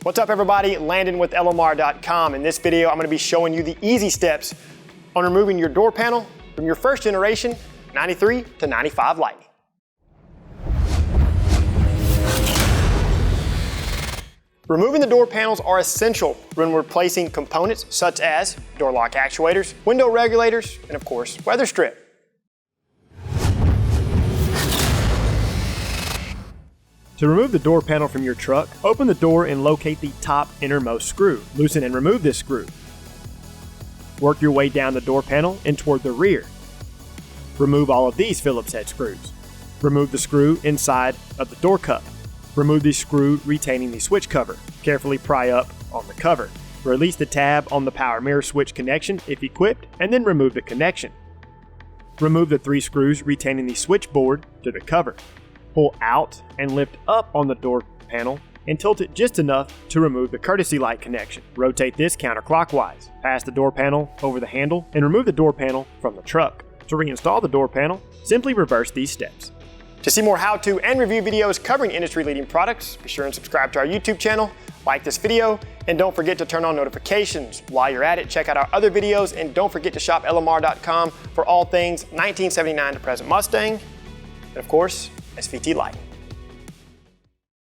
What's up everybody, Landon with LMR.com. In this video, I'm going to be showing you the easy steps on removing your door panel from your first generation 93 to 95 Lightning. Removing the door panels are essential when we're replacing components such as door lock actuators, window regulators, and of course, weather strip. To remove the door panel from your truck, open the door and locate the top innermost screw. Loosen and remove this screw. Work your way down the door panel and toward the rear. Remove all of these Phillips head screws. Remove the screw inside of the door cup. Remove the screw retaining the switch cover. Carefully pry up on the cover. Release the tab on the power mirror switch connection if equipped, and then remove the connection. Remove the 3 screws retaining the switchboard to the cover. Pull out and lift up on the door panel and tilt it just enough to remove the courtesy light connection. Rotate this counterclockwise. Pass the door panel over the handle and remove the door panel from the truck. To reinstall the door panel, simply reverse these steps. To see more how-to and review videos covering industry-leading products, be sure and subscribe to our YouTube channel, like this video, and don't forget to turn on notifications. While you're at it, check out our other videos, and don't forget to shop LMR.com for all things 1979 to present Mustang, and of course, SVT Lightning.